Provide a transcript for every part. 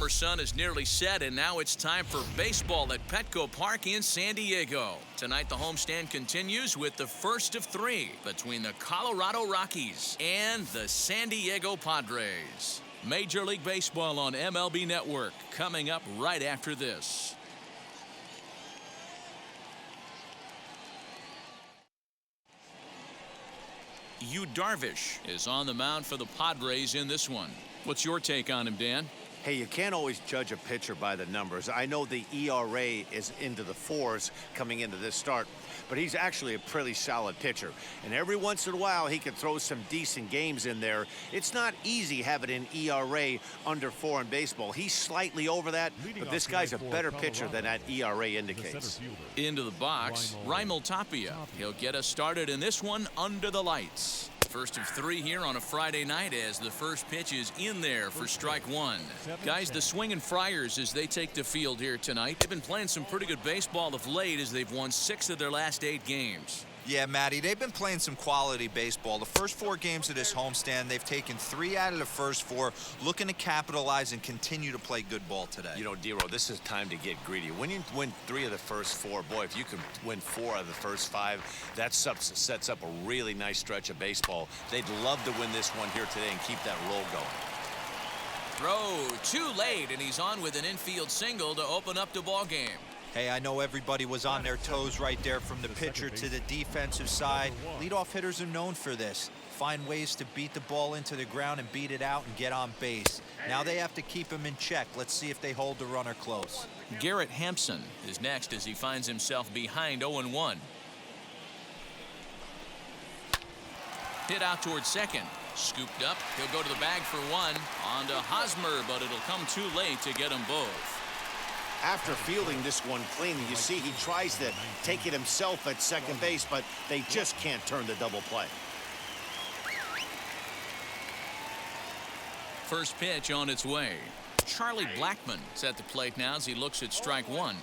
summer sun is nearly set, and now it's time for baseball at Petco Park in San Diego. Tonight, the homestand continues with the first of three between the Colorado Rockies and the San Diego Padres. Major League Baseball on MLB Network coming up right after this. Yu Darvish is on the mound for the Padres in this one. What's your take on him, Dan? Hey, you can't always judge a pitcher by the numbers. I know the ERA is into the 4s coming into this start, but he's actually a pretty solid pitcher. And every once in a while, he can throw some decent games in there. It's not easy having an ERA under 4 in baseball. He's slightly over that, but this guy's a better pitcher than that ERA indicates. Into the box, Raimel Tapia. He'll get us started in this one under the lights. First of three here on a Friday night as the first pitch is in there for strike one. Guys, the Swinging Friars as they take the field here tonight. They've been playing some pretty good baseball of late as they've won 6 of their last 8 games. Yeah, Matty, they've been playing some quality baseball. The first 4 games of this homestand, they've taken 3 out of the first 4, looking to capitalize and continue to play good ball today. You know, Dero, this is time to get greedy. When you win 3 of the first 4, boy, if you can win 4 out of the first 5, that sets up a really nice stretch of baseball. They'd love to win this one here today and keep that roll going. Throw too late, and he's on with an infield single to open up the ball game. Hey, I know everybody was on their toes right there from the pitcher to the defensive side. Leadoff hitters are known for this. Find ways to beat the ball into the ground and beat it out and get on base. Now they have to keep him in check. Let's see if they hold the runner close. Garrett Hampson is next as he finds himself behind 0-1. Hit out towards second. Scooped up. He'll go to the bag for one. On to Hosmer, but it'll come too late to get them both. After fielding this one clean, you see he tries to take it himself at second base, but they just can't turn the double play. First pitch on its way. Charlie Blackmon is at the plate now as he looks at strike one.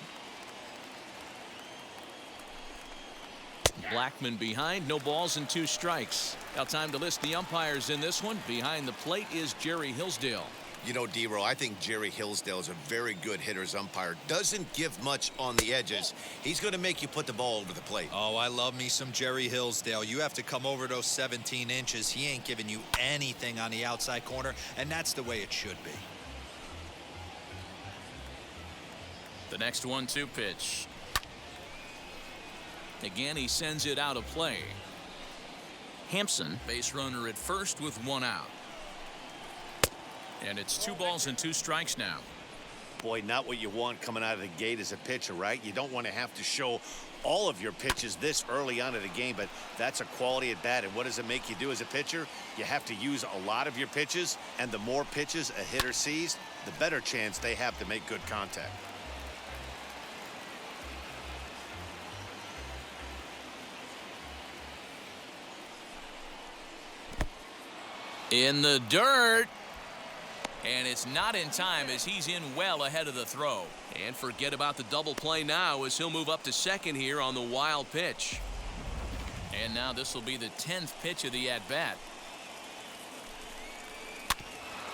Blackmon behind, no balls and 2 strikes. Now time to list the umpires in this one. Behind the plate is Jerry Hillsdale. You know, Dero, I think Jerry Hillsdale is a very good hitter's umpire. Doesn't give much on the edges. He's going to make you put the ball over the plate. Oh, I love me some Jerry Hillsdale. You have to come over those 17 inches. He ain't giving you anything on the outside corner, and that's the way it should be. The next 1-2 pitch. Again, he sends it out of play. Hampson, base runner at first with 1 out. And it's 2 balls and 2 strikes now. Boy, not what you want coming out of the gate as a pitcher, right? You don't want to have to show all of your pitches this early on in the game, but that's a quality at bat. And what does it make you do as a pitcher? You have to use a lot of your pitches, and the more pitches a hitter sees, the better chance they have to make good contact. In the dirt. And it's not in time as he's in well ahead of the throw. And forget about the double play now as he'll move up to second here on the wild pitch. And now this will be the 10th pitch of the at-bat.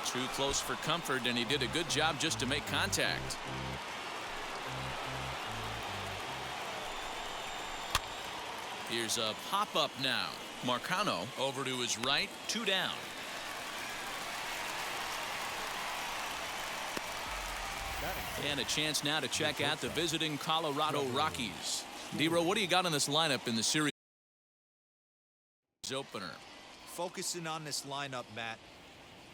Too close for comfort, and he did a good job just to make contact. Here's a pop-up now. Marcano over to his right, 2 down. And a chance now to check out the visiting Colorado Rockies. Dero, what do you got on this lineup in the series opener? Focusing on this lineup, Matt.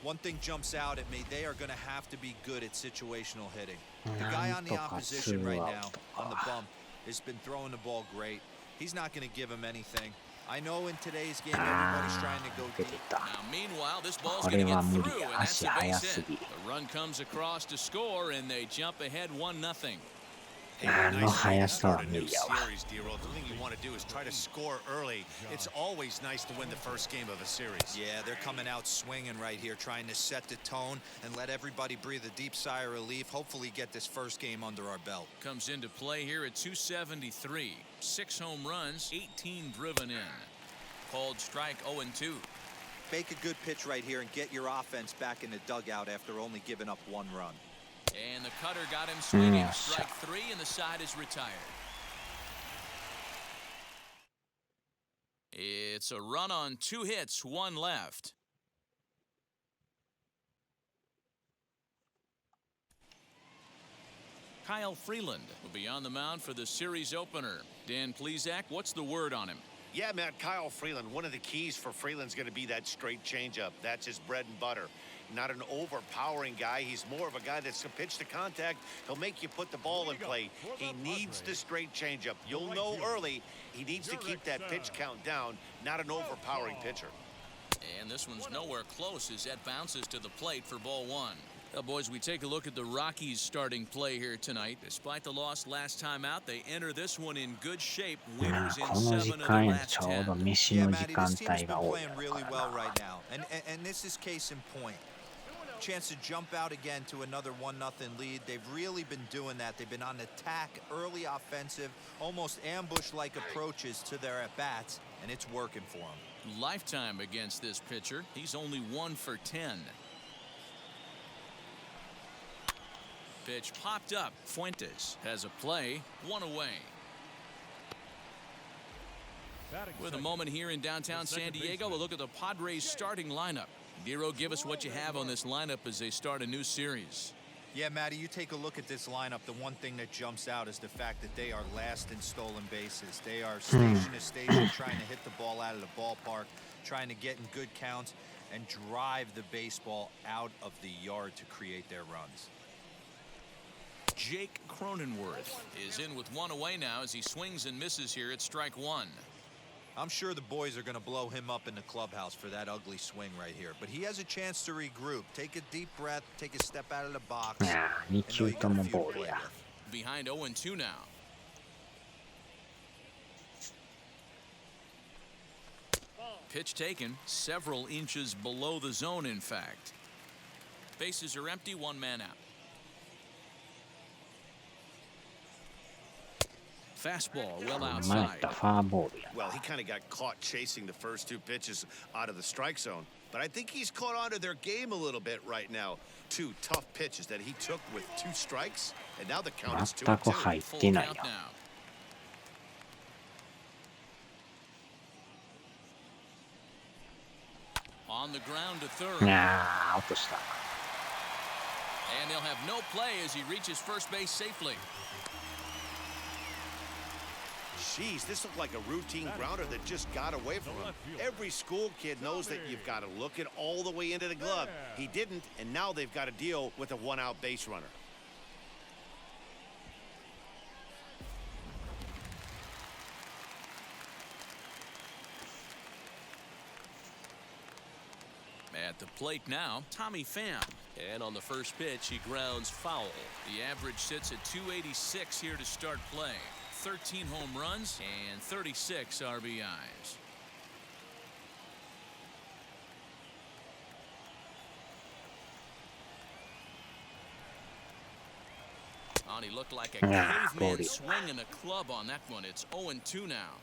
One thing jumps out at me. They are going to have to be good at situational hitting. The guy on the opposition right now on the bump has been throwing the ball great. He's not going to give him anything. I know in today's game everybody's trying to go deep. Now, meanwhile, this ball's going to get through, and that's a base hit. The run comes across to score, and they jump ahead 1-0. Nice start a new series, Dero. The thing you want to do is try to score early. It's always nice to win the first game of a series. Yeah, they're coming out swinging right here, trying to set the tone and let everybody breathe a deep sigh of relief. Hopefully get this first game under our belt. Comes into play here at 273. 6 home runs, 18 driven in. Called strike 0-2. Make a good pitch right here and get your offense back in the dugout after only giving up 1 run. And the cutter got him swinging. Strike three, and the side is retired. It's a run on 2 hits, 1 left. Kyle Freeland will be on the mound for the series opener. Dan Plesac, what's the word on him? Yeah, Matt, Kyle Freeland. One of the keys for Freeland's going to be that straight changeup. That's his bread and butter. Not an overpowering guy. He's more of a guy that's a pitch to contact. He'll make you put the ball in play. He needs the straight changeup. You'll know early he needs to keep that pitch count down. Not an overpowering pitcher. And this one's nowhere close as that bounces to the plate for ball 1. Well, boys, we take a look at the Rockies' starting play here tonight. Despite the loss last time out, they enter this one in good shape. Winners in 7 of the last 10. Yeah, Matty, this team's been playing really well right now. And this is case in point. Chance to jump out again to another 1-0 lead. They've really been doing that. They've been on attack, early offensive, almost ambush-like approaches to their at-bats, and it's working for them. Lifetime against this pitcher. He's only 1 for 10. Pitch popped up. Fuentes has a play, 1 away. With a moment here in downtown San Diego, we'll look at the Padres starting lineup. Dero, give us what you have on this lineup as they start a new series. Yeah, Matty, you take a look at this lineup. The one thing that jumps out is the fact that they are last in stolen bases. They are station to station trying to hit the ball out of the ballpark, trying to get in good counts and drive the baseball out of the yard to create their runs. Jake Cronenworth is in with 1 away now as he swings and misses here at strike 1. I'm sure the boys are going to blow him up in the clubhouse for that ugly swing right here. But he has a chance to regroup, take a deep breath, take a step out of the box. Behind 0-2 now. Pitch taken several inches below the zone, in fact. Bases are empty, 1 man out. Fastball well outside. Well, he kind of got caught chasing the first 2 pitches out of the strike zone. But I think he's caught on to their game a little bit right now. 2 tough pitches that he took with 2 strikes, and now the count is 2-2. Full count now. On the ground to third. And they'll have no play as he reaches first base safely. Jeez, this looked like a routine grounder that just got away from him. Every school kid knows that you've got to look it all the way into the glove. He didn't, and now they've got to deal with a 1-out base runner. At the plate now, Tommy Pham. And on the first pitch, he grounds foul. The average sits at 286 here to start play. 13 home runs and 36 RBIs. He looked like a caveman swinging the club on that one. It's 0-2 now.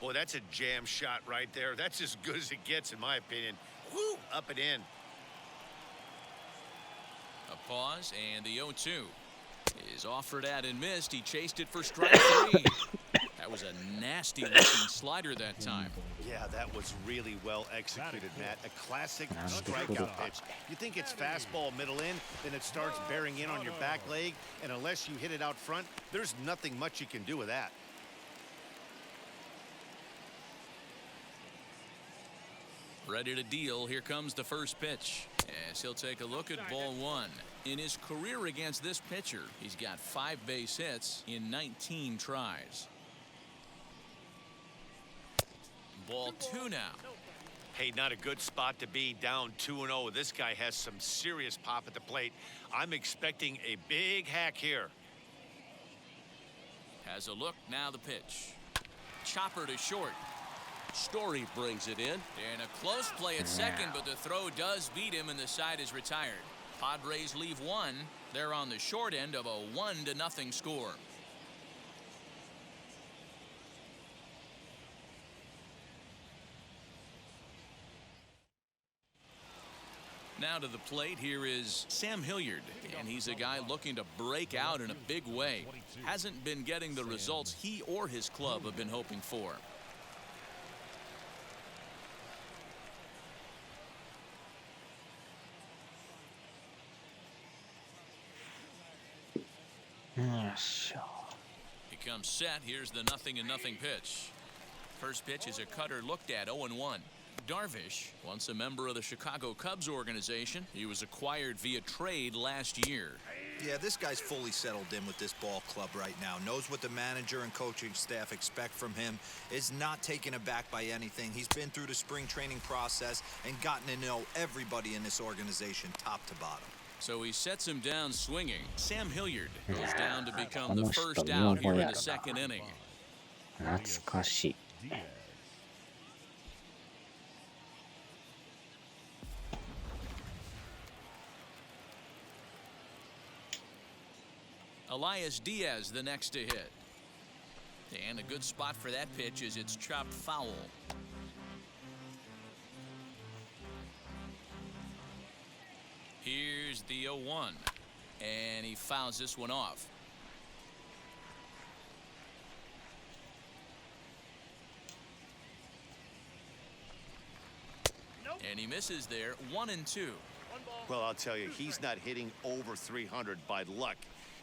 Boy, that's a jam shot right there. That's as good as it gets, in my opinion. Woo, up and in. A pause, and the 0-2 is offered at and missed. He chased it for strike 3. That was a nasty looking slider that time. Yeah, that was really well executed, Matt. A classic strikeout pitch. You think it's fastball middle in, then it starts bearing in on your back leg, and unless you hit it out front, there's nothing much you can do with that. Ready to deal. Here comes the first pitch as he'll take a look at ball 1. In his career against this pitcher, he's got 5 base hits in 19 tries. Ball 2 now. Hey, not a good spot to be, down 2-0. This guy has some serious pop at the plate. I'm expecting a big hack here. Has a look, now the pitch. Chopper to short. Story brings it in. And a close play at second, but the throw does beat him and the side is retired. Padres leave 1. They're on the short end of a 1-0 score. Now to the plate, here is Sam Hilliard, and he's a guy looking to break out in a big way. Hasn't been getting the results he or his club have been hoping for. He comes set. Here's the 0-0 pitch. First pitch is a cutter looked at 0-1. Darvish, once a member of the Chicago Cubs organization, he was acquired via trade last year. Yeah, this guy's fully settled in with this ball club right now. Knows what the manager and coaching staff expect from him. Is not taken aback by anything. He's been through the spring training process and gotten to know everybody in this organization top to bottom. So he sets him down swinging. Sam Hilliard goes down to become the first out here in the second inning. 懐かしい。Elias Diaz the next to hit. And a good spot for that pitch is it's chopped foul. Here's the 0-1. And he fouls this one off. And he misses there, 1-2. Well, I'll tell you, he's not hitting over 300 by luck.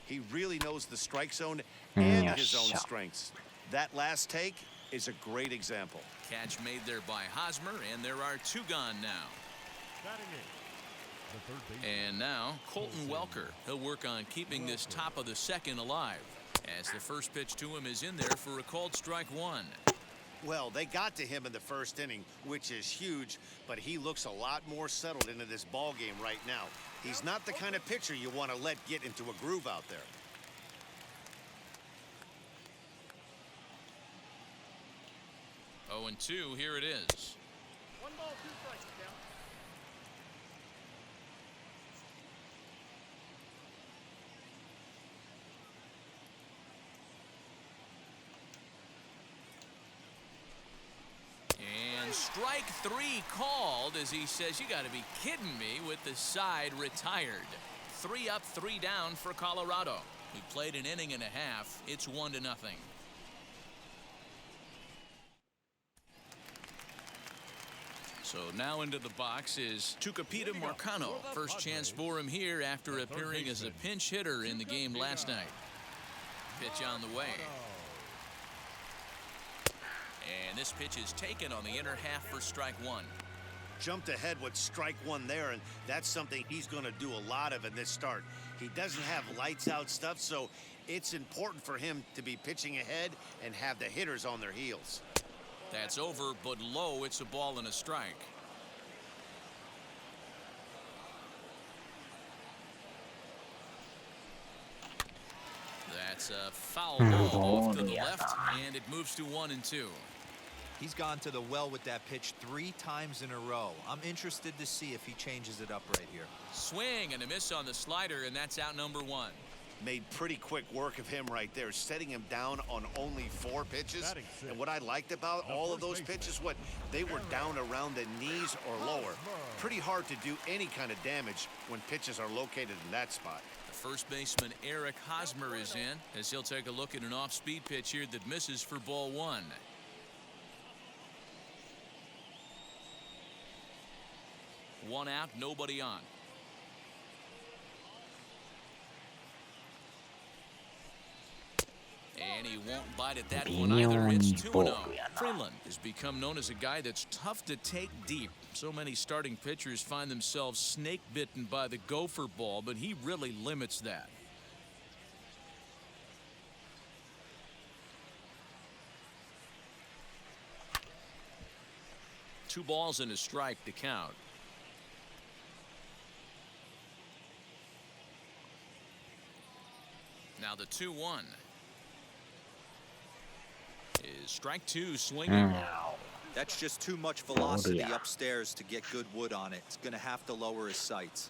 He really knows the strike zone and his own strengths. That last take is a great example. Catch made there by Hosmer, and there are two gone now. And now, Colton Welker. He'll work on keeping this top of the second alive, as the first pitch to him is in there for a called strike one. Well, they got to him in the first inning, which is huge, but he looks a lot more settled into this ball game right now. He's not the kind of pitcher you want to let get into a groove out there. Oh, and 2, here it is. 1 ball, 2 strikes, count. And strike 3 called as he says, you got to be kidding me, with the side retired. 3 up, 3 down for Colorado. We played an inning and a half. It's 1-0. So now into the box is Tucupita Marcano. First chance for him here after appearing as a pinch hitter in the game last night. Pitch on the way. And this pitch is taken on the inner half for strike 1. Jumped ahead with strike 1 there, and that's something he's going to do a lot of in this start. He doesn't have lights out stuff, so it's important for him to be pitching ahead and have the hitters on their heels. That's over, but low. It's a ball and a strike. That's a foul ball off to the left, and it moves to 1-2. He's gone to the well with that pitch 3 times in a row. I'm interested to see if he changes it up right here. Swing and a miss on the slider, and that's out number 1. Made pretty quick work of him right there, setting him down on only 4 pitches. And what I liked about all of those pitches, they were down around the knees or lower. Pretty hard to do any kind of damage when pitches are located in that spot. The first baseman Eric Hosmer is in, as he'll take a look at an off-speed pitch here that misses for ball 1. One out, nobody on. And he won't bite at that one either. It's 2-0. Freeland has become known as a guy that's tough to take deep. So many starting pitchers find themselves snake bitten by the gopher ball, but he really limits that. Two balls and a strike to count. Now the 2-1. Is strike 2 swinging. That's just too much velocity upstairs to get good wood on it. It's going to have to lower his sights.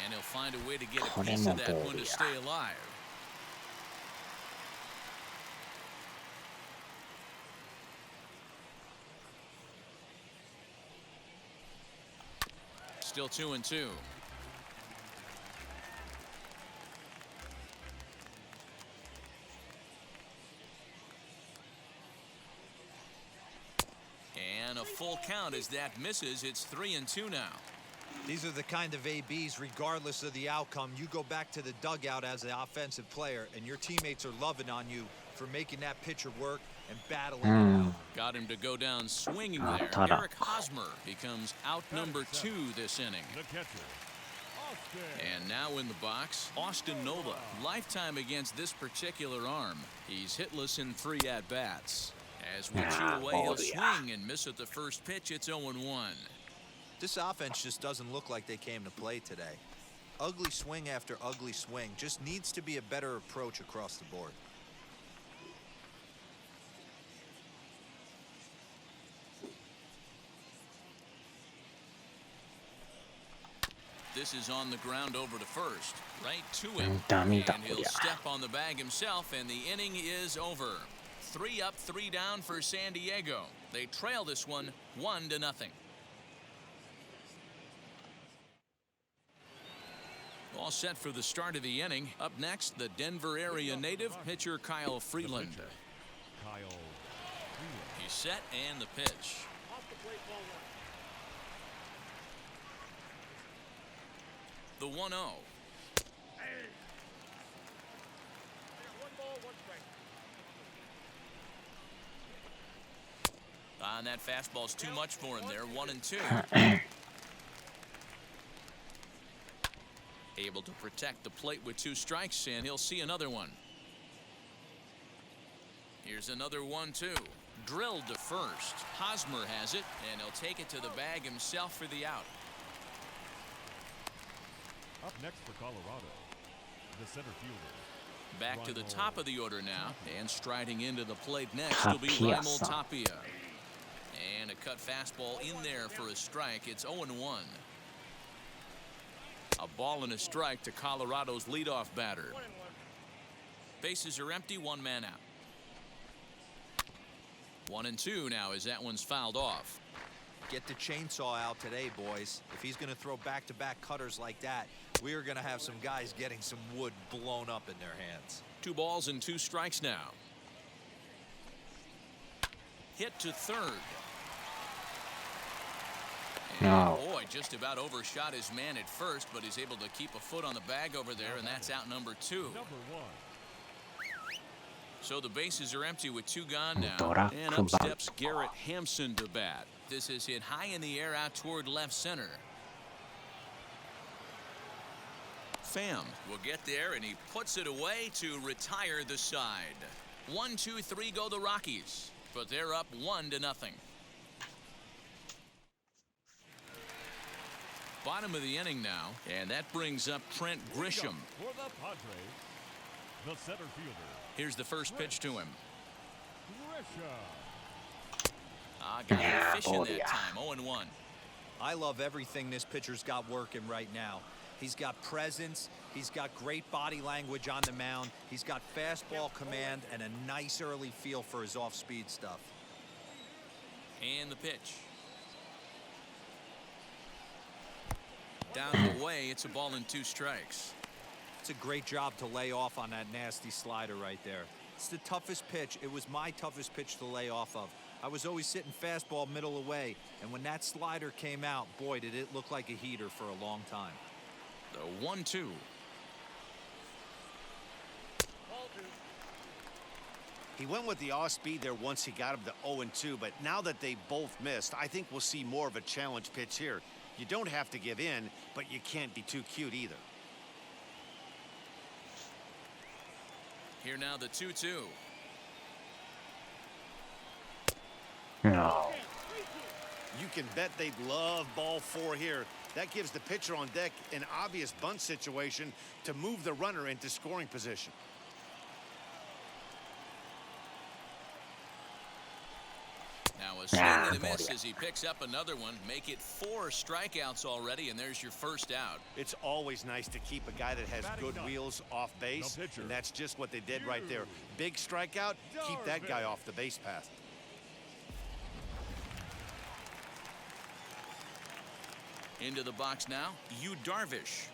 And he'll find a way to get a piece of that one to stay alive. Still 2-2. And a full count as that misses. It's 3-2 now. These are the kind of ABs, regardless of the outcome, you go back to the dugout as the offensive player, and your teammates are loving on you for making that pitcher work and battling it out. Got him to go down swinging Ah, there. tada. Eric Hosmer becomes out number 2 this inning. And now in the box, Austin Nola. Lifetime against this particular arm. He's hitless in 3 at-bats. As we chew away, he'll swing and miss at the first pitch. It's 0-1. This offense just doesn't look like they came to play today. Ugly swing after ugly swing. Just needs to be a better approach across the board. This is on the ground over to first. Right to him. 見た And he'll step on the bag himself, and the inning is over. 3 up, 3 down for San Diego. They trail this one 1-0. All set for the start of the inning. Up next, the Denver area native pitcher Kyle Freeland. He's set and the pitch. Off the plate, ball 1. The 1-0. Hey. I got 1 ball, 1 strike. And that fastball's too much for him there. 1-2. Able to protect the plate with 2 strikes, and he'll see another one. Here's another 1-2. Drilled to first. Hosmer has it, and he'll take it to the bag himself for the out. Up next for Colorado, the center fielder. Back to the top of the order now, and striding into the plate next will be Raimel Tapia. And a cut fastball in there for a strike. It's 0-1. A ball and a strike to Colorado's leadoff batter. 1-1. Bases are empty, 1 man out. 1-2 now as that one's fouled off. Get the chainsaw out today, boys. If he's going to throw back-to-back cutters like that, we are going to have some guys getting some wood blown up in their hands. 2 balls and 2 strikes now. Hit to third. And boy, just about overshot his man at first, but he's able to keep a foot on the bag over there, and that's out number 2. Number 1. So the bases are empty with 2 gone now. And up steps Garrett Hampson to bat. This is hit high in the air out toward left center. Pham will get there, and he puts it away to retire the side. 1, 2, 3 go the Rockies, but they're up 1-0. Bottom of the inning now, and that brings up Trent Grisham. For the Padres, the center fielder, Here's the first pitch to him. Grisham. Got him fishing that time. 0-1. I love everything this pitcher's got working right now. He's got presence. He's got great body language on the mound. He's got fastball command and a nice early feel for his off-speed stuff. And the pitch. Down and away. It's a ball and 2 strikes. It's a great job to lay off on that nasty slider right there. It's the toughest pitch. It was my toughest pitch to lay off of. I was always sitting fastball middle away, and when that slider came out, boy, did it look like a heater for a long time. The 1-2. Ball 2. He went with the off speed there once he got him to 0-2, but now that they both missed, I think we'll see more of a challenge pitch here. You don't have to give in, but you can't be too cute either. Here now the 2-2. No. You can bet they'd love ball 4 here. That gives the pitcher on deck an obvious bunt situation to move the runner into scoring position. Now a swing and a miss as he picks up another one. Make it 4 strikeouts already, and there's your first out. It's always nice to keep a guy that has good wheels off base, and that's just what they did right there. Big strikeout, keep that guy off the base path. Into the box now, Yu Darvish.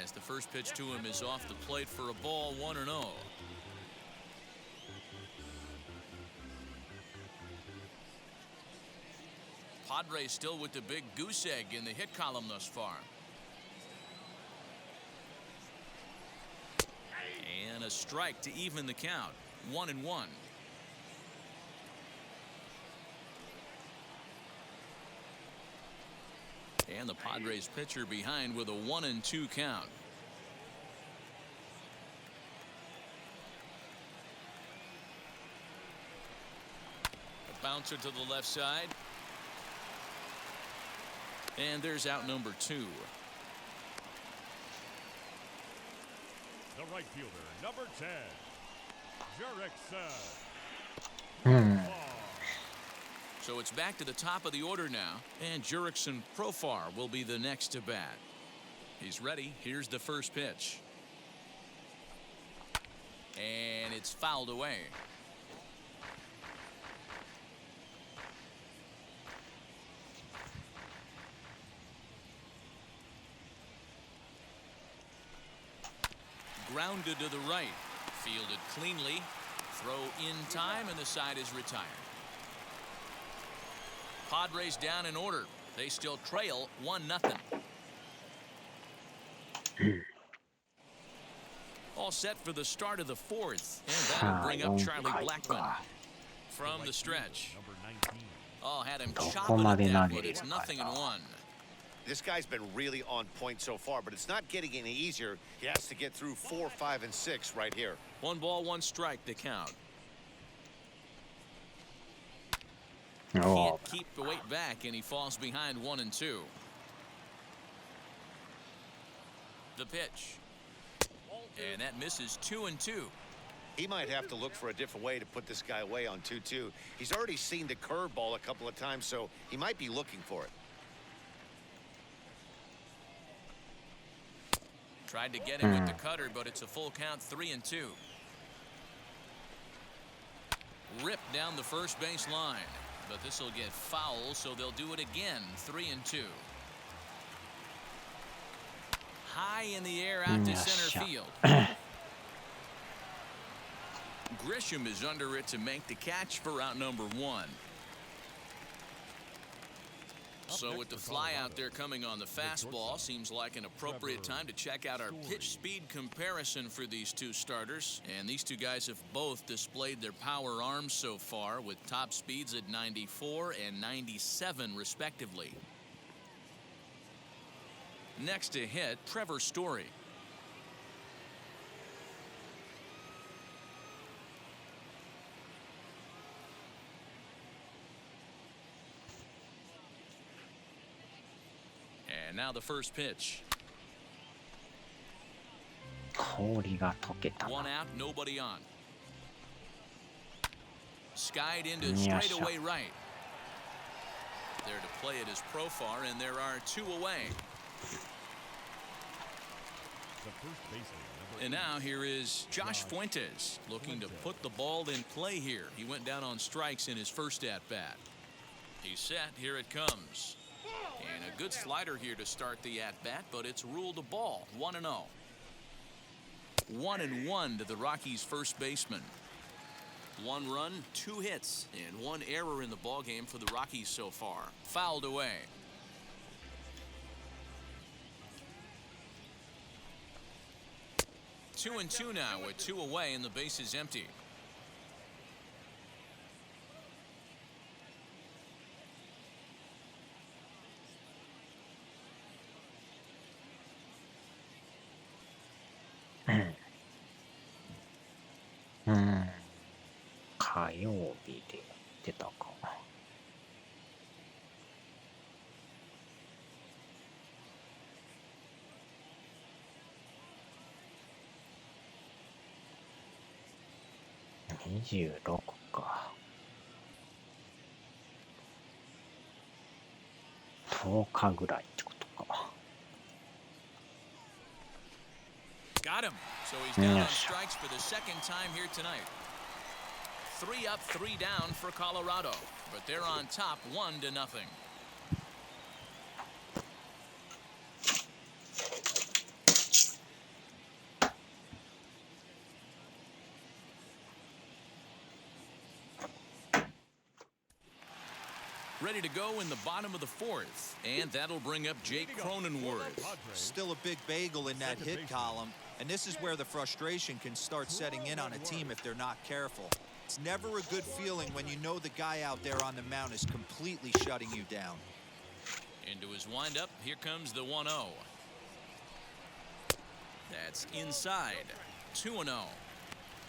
As the first pitch to him is off the plate for a ball, 1-0. Padres still with the big goose egg in the hit column thus far. And a strike to even the count. 1-1. And the Padres pitcher behind with a 1-2 count. A bouncer to the left side. And there's out number 2. The right fielder, number 10, Jurickson. So it's back to the top of the order now, and Jurickson Profar will be the next to bat. He's ready. Here's the first pitch. And it's fouled away. Grounded to the right. Fielded cleanly. Throw in time, and the side is retired. Padres down in order. They still trail 1-0. All set for the start of the fourth. And that'll bring up Charlie Blackmon from the stretch. Number 19. Oh, had him chopping at that, but it's 0-1. This guy's been really on point so far, but it's not getting any easier. He has to get through 4, 5, and 6 right here. 1 ball, 1 strike to count. Oh, Can't keep the weight back, and he falls behind 1-2. The pitch. And that misses 2-2. He might have to look for a different way to put this guy away on 2-2. He's already seen the curveball a couple of times, so he might be looking for it. Tried to get him with the cutter, but it's a full count, 3-2. Ripped down the first base line, but this will get foul, so they'll do it again, 3-2. High in the air out to center field. Grisham is under it to make the catch for out number 1. So with the fly out there coming on the fastball, seems like an appropriate time to check out our pitch speed comparison for these two starters. And these two guys have both displayed their power arms so far, with top speeds at 94 and 97 respectively. Next to hit, Trevor Story. And now the first pitch. 氷が溶けたな。 1 out, nobody on. Skied into straightaway right. There to play it is Profar, and there are 2 away. The first baseman, number And now here is Josh Fuentes looking to put the ball in play here. He went down on strikes in his first at-bat. He's set. Here it comes. And a good slider here to start the at-bat, but it's ruled a ball. 1-0. 1-1 to the Rockies' first baseman. 1 run, 2 hits, and 1 error in the ballgame for the Rockies so far. Fouled away. Two and two now with 2 away, and the base is empty. Hmm. 火曜日で出たか。26か。10日ぐらいってことか。Got him. So he's down on strikes for the second time here tonight. 3 up, 3 down for Colorado, but they're on top 1-0. Ready to go in the bottom of the fourth. And that'll bring up Jake Cronenworth. Still a big bagel in that hit column. And this is where the frustration can start setting in on a team if they're not careful. It's never a good feeling when you know the guy out there on the mound is completely shutting you down. Into his windup, here comes the 1-0. That's inside. 2-0.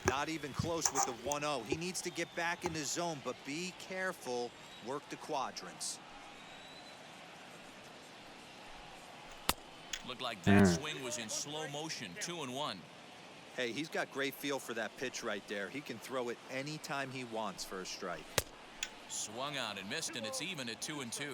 Not even close with the 1-0. He needs to get back in the zone, but be careful. Work the quadrants. Looked like that swing was in slow motion. 2-1. Hey, he's got great feel for that pitch right there. He can throw it anytime he wants for a strike. Swung out and missed, and it's even at 2-2.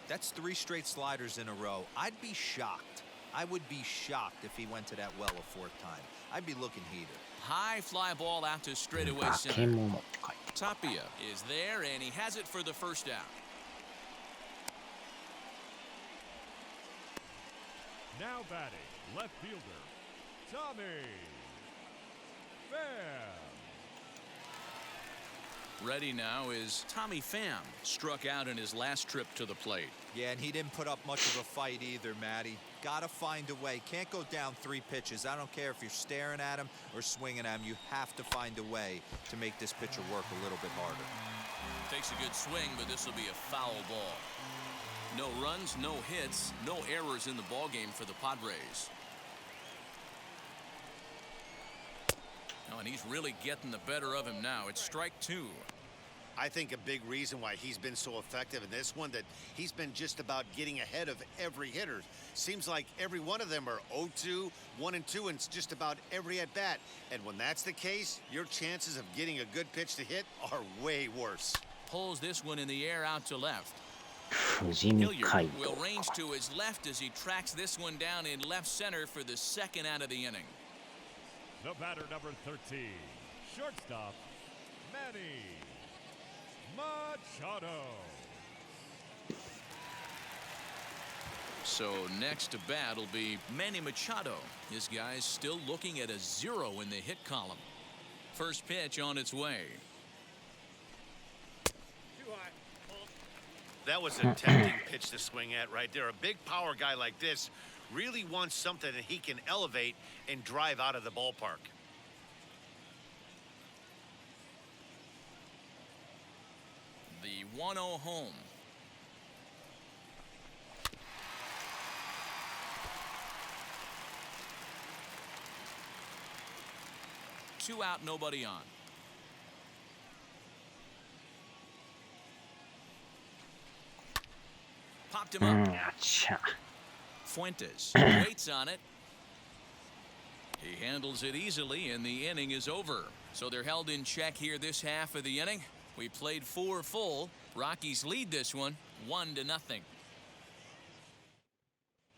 That's 3 straight sliders in a row. I'd be shocked. I would be shocked if he went to that well a 4th time. I'd be looking heated. High fly ball out to straightaway 化 center. け物って書いて Tapia is there, and he has it for the first out. Now batting, left fielder, Tommy Pham. Ready now is Tommy Pham. Struck out in his last trip to the plate. Yeah, and he didn't put up much of a fight either, Matty. Gotta find a way. Can't go down 3 pitches. I don't care if you're staring at him or swinging at him. You have to find a way to make this pitcher work a little bit harder. Takes a good swing, but this will be a foul ball. No runs, no hits, no errors in the ballgame for the Padres. Oh, and he's really getting the better of him now. It's strike 2. I think a big reason why he's been so effective in this one that he's been just about getting ahead of every hitter. Seems like every one of them are 0-2, 1-2, and it's just about every at bat. And when that's the case, your chances of getting a good pitch to hit are way worse. Pulls this one in the air out to left. 富士見街 Hilliard 道 will range to his left as he tracks this one down in left center for the second out of the inning. The batter, number 13, shortstop, Manny Machado. So next to bat will be Manny Machado. This guy's still looking at a 0 in the hit column. First pitch on its way. Too high. Ball. That was a tempting pitch to swing at right there. A big power guy like this really wants something that he can elevate and drive out of the ballpark. The 1-0 home. Two out, nobody on. Popped him う up. んあっしゃ Fuentes waits on it. He handles it easily, and the inning is over. So they're held in check here this half of the inning. We played 4 full. Rockies lead this one 1-0.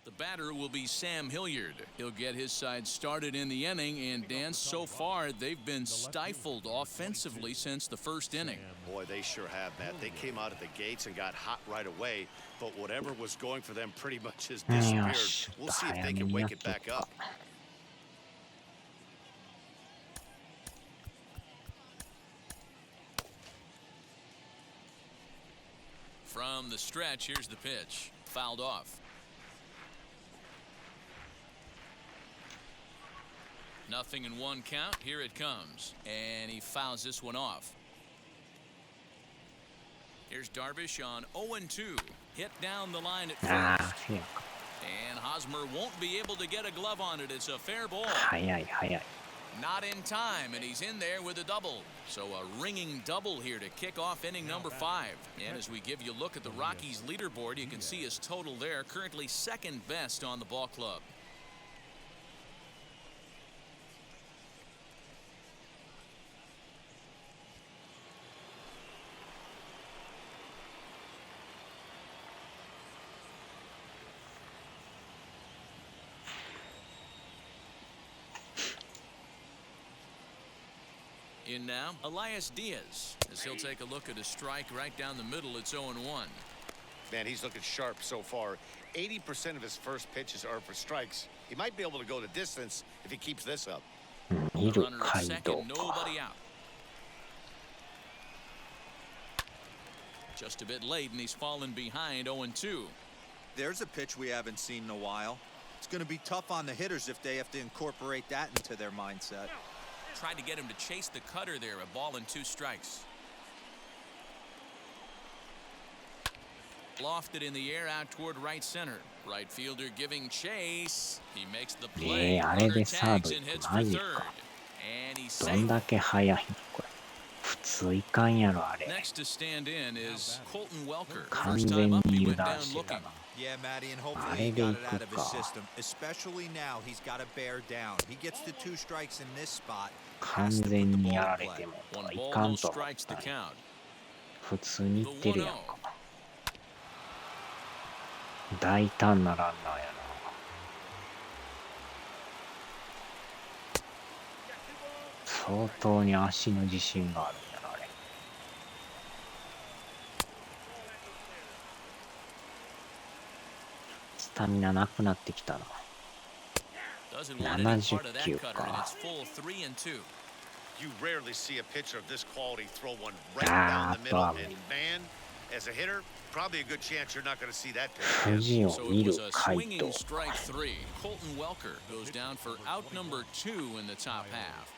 The batter will be Sam Hilliard. He'll get his side started in the inning, and Dan, so far they've been stifled offensively since the first inning. Boy, they sure have, Matt. They came out of the gates and got hot right away, but whatever was going for them pretty much has よ disappeared. し We'll see if 早 they め can にやっ wake it とく back か up. From the stretch, here's the pitch. Fouled off. Nothing in 1 count. Here it comes. And he fouls this one off. Here's Darvish on 0-2. Hit down the line at ああ first. せやか And Hosmer won't be able to get a glove on it. It's a fair ball. 早い早い Not in time, and he's in there with a double. So a ringing double here to kick off inning number 5. And as we give you a look at the Rockies leaderboard, you can see his total there, currently second best on the ball club. In now, Elias Diaz, as he'll take a look at a strike right down the middle. It's 0-1. Man, he's looking sharp so far. 80% of his first pitches are for strikes. He might be able to go the distance if he keeps this up. 見る Runner at 街道 second, か nobody out. Just a bit late, and he's fallen behind 0-2. There's a pitch we haven't seen in a while. It's going to be tough on the hitters if they have to incorporate that into their mindset. Tried to get him to chase the cutter there. A ball and 2 strikes. Lofted in the air out toward right center. Right fielder giving chase. He makes the play. あれ Runner でサー tags ド and 行 hits く for マジ third. か。 And he's どん safe. だけ速いのこれ。普通いかんやろあれ。 Next to stand in is Colton Welker. 完 First 全 time up, に he 油 went 断 down してた looking. な。 Yeah, Matty, and hopefully Ah, he they got it didn't out of his cook, system. Especially now, he's got to bear down. He gets the 2 strikes in this spot. 完 Has to put the 全に ball やら in れ play. ても One い ball, か no んと思っ strikes to たね。 count. 普通にいってるやん The か。 1-0. 大胆なランナーやな。相当に足の自信があるんやなあれ。スタミナなくなってきたな。 Doesn't want any part of that 70 cutter, and it's full 3-2. You rarely see a pitcher of this quality throw one right down the middle. probably. And man, as a hitter, probably a good chance you're not going to see that pitch. 筋を So 見 it る was a 回 swinging 答。 strike 3. Colton Welker goes down for out number 2 in the top half.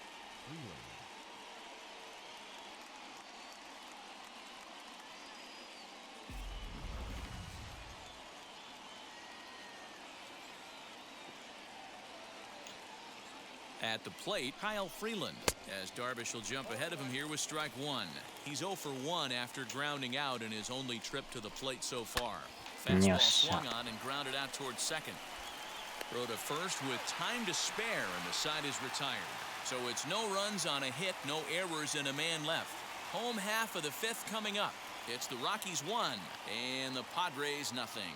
At the plate, Kyle Freeland, as Darvish will jump ahead of him here with strike 1. He's 0 for 1 after grounding out in his only trip to the plate so far. Fastball Yes. swung on and grounded out toward second. Throw to first with time to spare, and the side is retired. So it's no runs on a hit, no errors, and a man left. Home half of the 5th coming up. It's the Rockies 1 and the Padres nothing.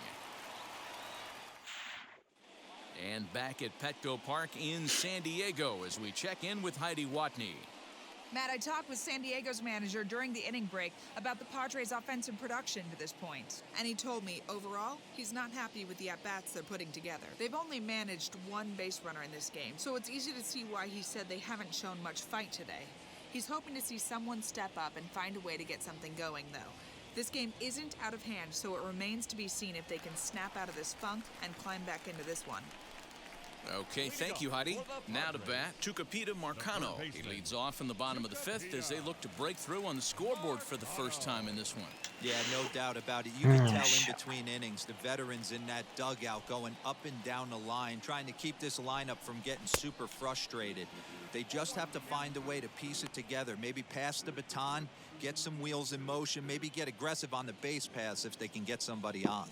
And back at Petco Park in San Diego as we check in with Heidi Watney. Matt, I talked with San Diego's manager during the inning break about the Padres' offensive production to this point. And he told me, overall, he's not happy with the at-bats they're putting together. They've only managed 1 base runner in this game, so it's easy to see why he said they haven't shown much fight today. He's hoping to see someone step up and find a way to get something going, though. This game isn't out of hand, so it remains to be seen if they can snap out of this funk and climb back into this one. Okay, thank you, Heidi. Now to bat, Tucupita Marcano. He leads off in the bottom of the 5th as they look to break through on the scoreboard for the first time in this one. Yeah, no doubt about it. You can tell in between innings, the veterans in that dugout going up and down the line, trying to keep this lineup from getting super frustrated. They just have to find a way to piece it together. Maybe pass the baton, get some wheels in motion, maybe get aggressive on the base paths if they can get somebody on.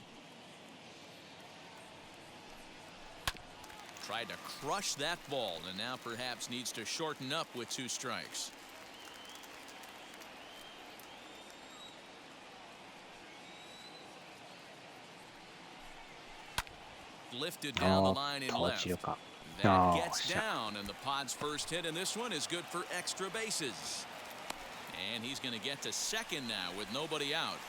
Tried to crush that ball and now perhaps needs to shorten up with 2 strikes. Lifted down the line in 落 left. ちるか。 That よっ gets しゃ。 down, and the Pod's first hit in this one is good for extra bases. And he's going to get to second now with nobody out.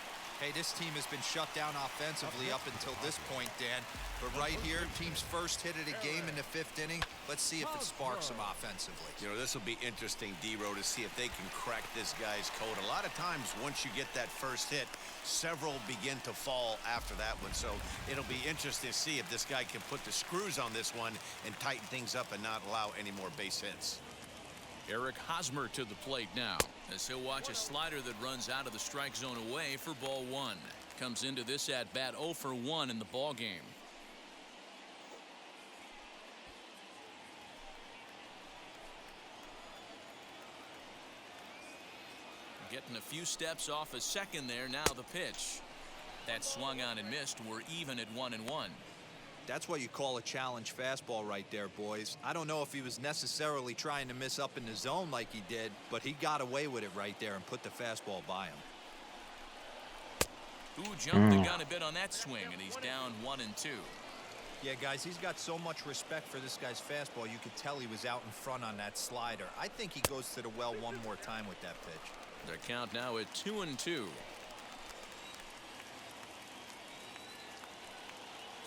Hey, this team has been shut down offensively up until this point, Dan. But right here, team's first hit of the game in the 5th inning. Let's see if it sparks them offensively. You know, this will be interesting, D-Row, to see if they can crack this guy's code. A lot of times, once you get that first hit, several begin to fall after that one. So it'll be interesting to see if this guy can put the screws on this one and tighten things up and not allow any more base hits. Eric Hosmer to the plate now as he'll watch a slider that runs out of the strike zone away for ball 1. Comes into this at bat 0 for 1 in the ball game. Getting a few steps off a second there. Now the pitch. That swung on and missed. We're even at 1-1. That's what you call a challenge fastball right there, boys. I don't know if he was necessarily trying to miss up in the zone like he did, but he got away with it right there and put the fastball by him. Who jumped the gun a bit on that swing, and he's down 1-2. Yeah, guys, he's got so much respect for this guy's fastball. You could tell he was out in front on that slider. I think he goes to the well one more time with that pitch. Their count now at 2-2.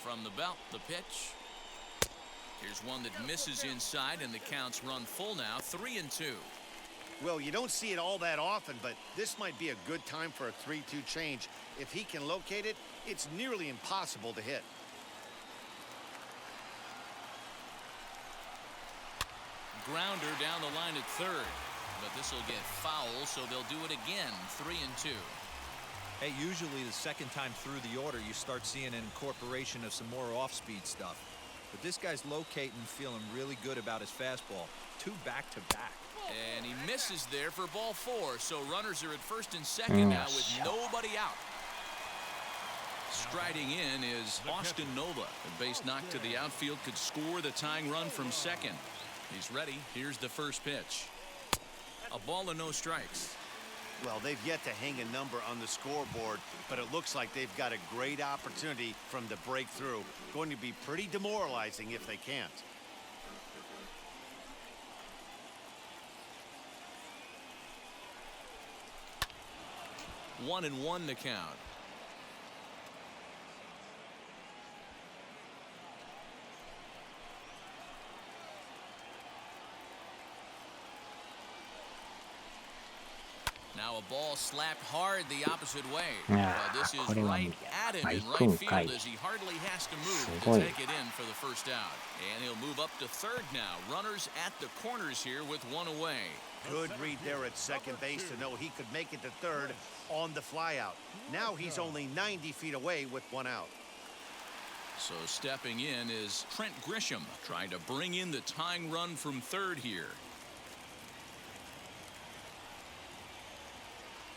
From the belt, the pitch. Here's one that misses inside, and the counts run full now, 3-2. Well, you don't see it all that often, but this might be a good time for a 3-2 change. If he can locate it, it's nearly impossible to hit. Grounder down the line at third, but this will get foul, so they'll do it again. 3-2. Hey, usually the second time through the order, you start seeing an incorporation of some more off-speed stuff. But this guy's locating, feeling really good about his fastball. 2 back-to-back. And he misses there for ball 4, so runners are at first and second now with nobody out. Striding in is Austin Nova. A base knock to the outfield could score the tying run from second. He's ready. Here's the first pitch. A ball and no strikes. Well, they've yet to hang a number on the scoreboard, but it looks like they've got a great opportunity from the breakthrough. Going to be pretty demoralizing if they can't. One and one to count. Now a ball slapped hard the opposite way. This is right at him in right field as he hardly has to move to take it in for the first out. And he'll move up to third now. Runners at the corners here with one away. Good read there at second base to know he could make it to third on the flyout. Now he's only 90 feet away with one out. So stepping in is Trent Grisham, trying to bring in the tying run from third here.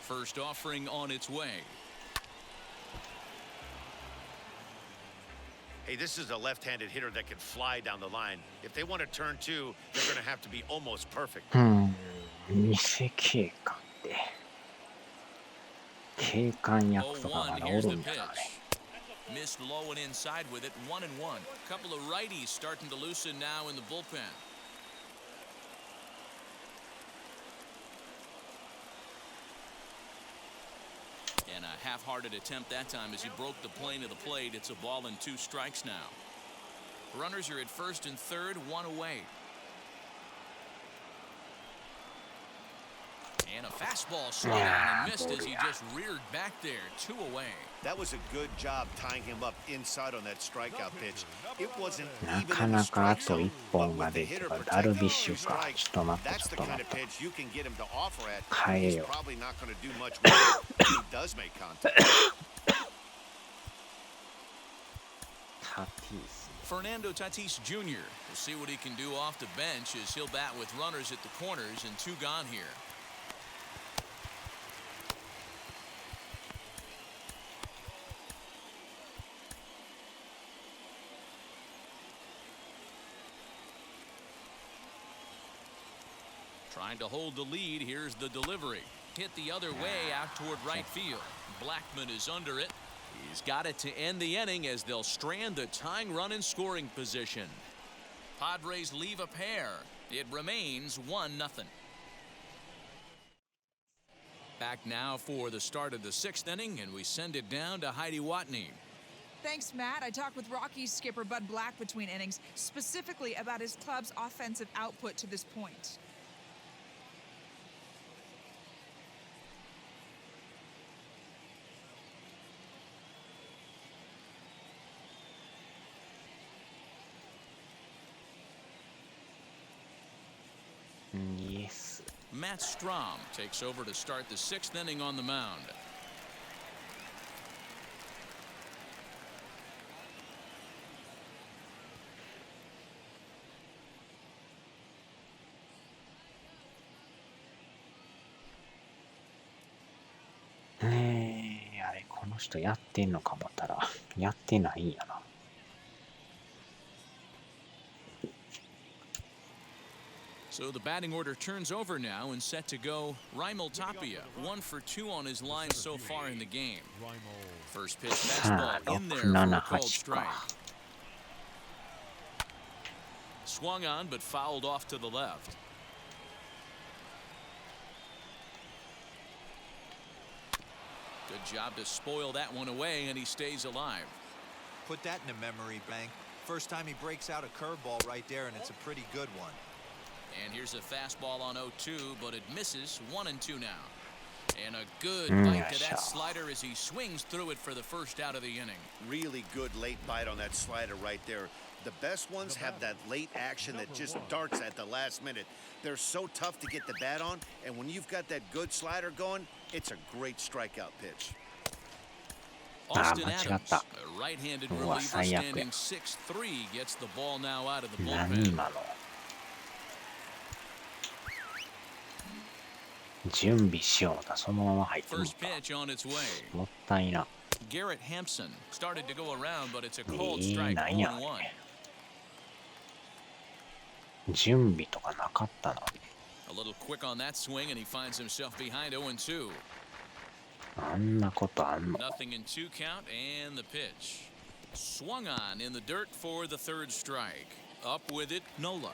First offering on its way. Hey, this is a left-handed hitter that can fly down the line. If they want to turn 2, they're going to have to be almost perfect. 偽警官って警官役とかがおるんだなあれ。 Missed low and inside with it. 1-1. Couple of righties starting to loosen now in the bullpen. And a half-hearted attempt that time as he broke the plane of the plate. It's a ball and 2 strikes now. Runners are at first and third, 1 away. And a fastball swung on and missed as he just reared back there. 2 away. That was a good job tying him up inside on that strikeout pitch. It wasn't な even か in な the かあ strike と zone, 1 but 本が with the 出て hitter かダル protecting ビッ those シュか strikes, ちょっと待って that's ちょ the っと kind 待 of って pitch you can get him to offer at. 変え He's よ probably not going to do much with it if he does make contact. タティス Fernando Tatis Jr. will see what he can do off the bench as he'll bat with runners at the corners and 2 gone here. Trying to hold the lead. Here's the delivery. Hit the other way out toward right field. Blackman is under it. He's got it to end the inning as they'll strand the tying run in scoring position. Padres leave a pair. It remains 1-0. Back now for the start of the 6th inning, and we send it down to Heidi Watney. Thanks, Matt. I talked with Rockies skipper Bud Black between innings, specifically about his club's offensive output to this point. Yes. Matt Strahm takes over to start the 6th inning on the mound. a あれこの人やってんのか思ったらやってないんやな。So the batting order turns over now and set to go. Raimel Tapia, 1 for 2 on his line so far in the game. First pitch fastball in there for a called strike. Swung on but fouled off to the left. Good job to spoil that one away, and he stays alive. Put that in a memory bank. First time he breaks out a curveball right there, and it's a pretty good one. And here's a fastball on 0-2, but it misses. 1-2 now. And a good bite to that slider as he swings through it for the first out of the inning. Really good late bite on that slider right there. The best ones have that late action that just darts at the last minute. They're so tough to get the bat on, and when you've got that good slider going, it's a great strikeout pitch. Austin Adams, a right-handed reliever standing 6'3", gets the ball now out of the bullpen. 準備しようだ。そのまま入ってみ First た。 pitch on its way. もったいな。 Garrett Hampson started to go around, but it's a cold いい strike. なんや 0-1. 準備とかなかったな。 A little quick on that swing, and he finds himself behind 0-2. あんなことあんの。 Nothing in 2 count, and the pitch. Swung on in the dirt for the third strike. Up with it, Nola.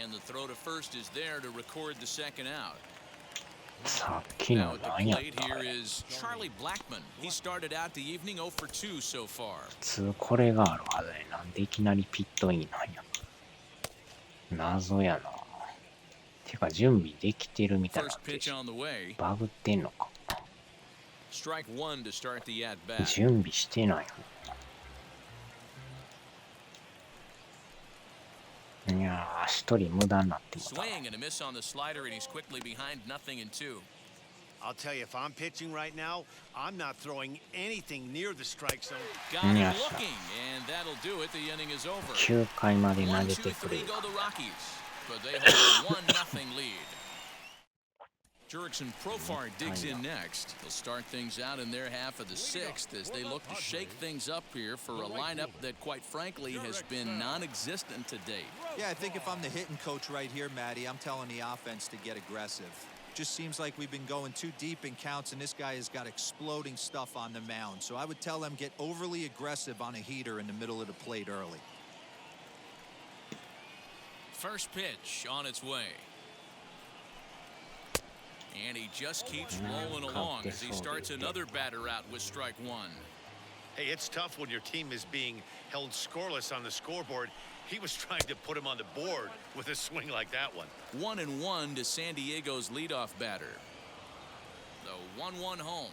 And the throw to first is there to record the second out. さっき Now の at the なんやっ plate た here あれ。 is Charlie Blackmon. He started out the evening 0 for 2 so far. 普通これがあるはずや。なんでいきなりピットインなんや。謎やな。てか準備できてるみたいな First pitch on the way. バグってんのか。 Strike 1 to start the at bat. 準備してないの。いやー、一人無駄になってきた。 Swing and a miss on the slider, and he's quickly behind 0-2. I'll tell you, if I'm pitching right now, I'm not throwing anything near the strike zone. Got him Yes. looking, and that'll do it. The inning is over. 9回まで投 1, げ 2, てくれ 3 る。 go the Rockies, but they hold a 1-0 lead. Jurickson Profar digs in next. They'll start things out in their half of the 6th as they look to shake things up here for a lineup that, quite frankly, has been non-existent to date. Yeah, I think if I'm the hitting coach right here, Matty, I'm telling the offense to get aggressive. Just seems like we've been going too deep in counts, and this guy has got exploding stuff on the mound. So I would tell them get overly aggressive on a heater in the middle of the plate early. First pitch on its way. And he just keeps rolling along as he starts another batter out with strike 1. Hey, it's tough when your team is being held scoreless on the scoreboard. He was trying to put him on the board with a swing like that one. 1-1 to San Diego's leadoff batter. The 1-1 home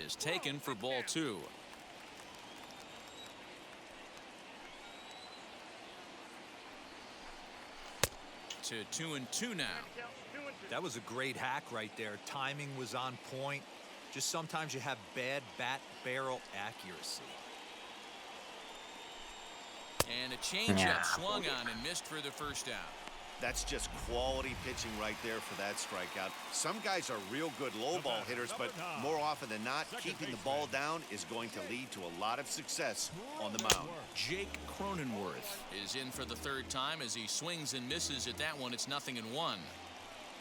is taken for ball 2. To 2-2 now. That was a great hack right there. Timing was on point. Just sometimes you have bad bat barrel accuracy. And a changeup swung on and missed for the first out. That's just quality pitching right there for that strikeout. Some guys are real good low ball hitters, but more often than not, keeping the ball down is going to lead to a lot of success on the mound. Jake Cronenworth is in for the third time as he swings and misses at that one. It's 0-1.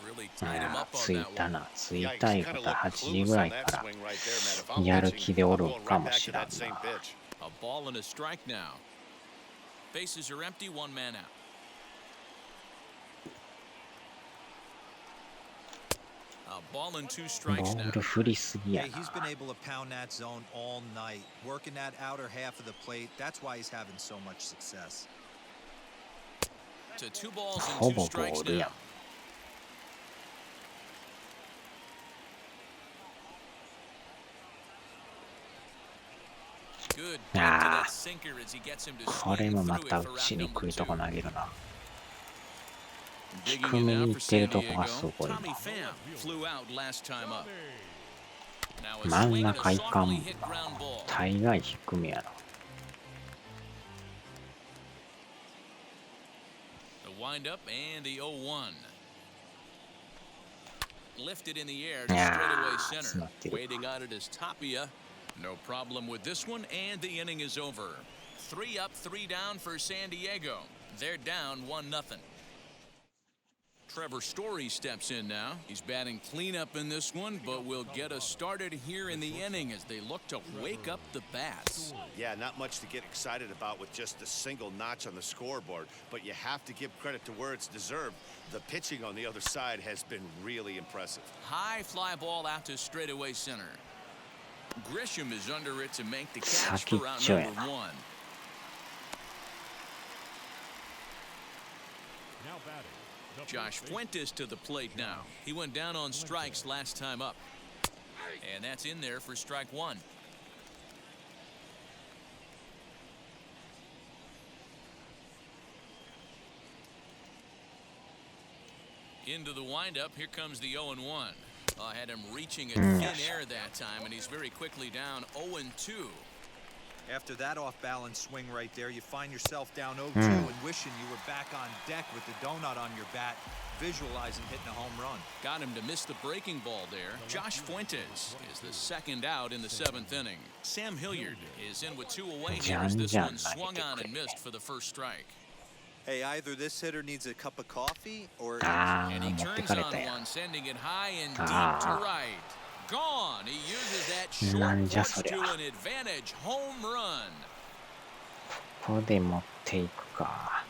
Really い tied him や up ー、 on 着い that た one. な。着い Yikes, たい kind こ of とは looked 8時 clueless ぐら on いか that ら swing right there, man. If I'm やる pitching, 気でおる I'll ん go か right も back し to らん that same な。 pitch. A ball and a strike now. Bases are empty, 1 man out. A ball and 2 strikes ボ now. ール振りすぎや Hey, な。 he's been able to pound that zone all night, working that outer half of the plate. That's why he's having so much success. To 2 balls ほ and 2ぼボ strikes ールや now. ん。Good bite to that sinker as he gets him to これ swing もま through た it for 打ち out に number 来るとこ 2. 投げるな。 Digging 低 in め now に for 行ってる San とこが Diego. すごいな。 Tommy Pham flew out last time up. Now a 真ん swing and a 中いかんも softly ん hit な。 ground ball. 大概低めやな。 The windup and the 0-1. Lifted in the air to Yeah, straightaway it's center. not too- Waiting on it is Tapia. No problem with this one, and the inning is over. 3 up, 3 down for San Diego. They're down 1-0. Trevor Story steps in now. He's batting cleanup in this one, but will get us started here in the inning as they look to wake up the bats. Yeah, not much to get excited about with just a single notch on the scoreboard, but you have to give credit to where it's deserved. The pitching on the other side has been really impressive. High fly ball out to straightaway center. Grisham is under it to make the catch for out number 1. batting. Josh Fuentes to the plate now. He went down on strikes last time up. And that's in there for strike one. Into the windup, here comes the 0-1. I had him reaching at thin air that time, and he's very quickly down 0-2. After that off-balance swing right there, you find yourself down 0-2 and wishing you were back on deck with the donut on your bat, visualizing hitting a home run. Got him to miss the breaking ball there. Josh Fuentes is the second out in the seventh inning. Sam Hilliard is in with two away here as this one swung on and missed for the first strike. Hey, either this hitter needs a cup of coffee or... And he turns on one, sending it high and deep to right. Gone. He uses that short porch to an advantage home run. ここで持っていくか。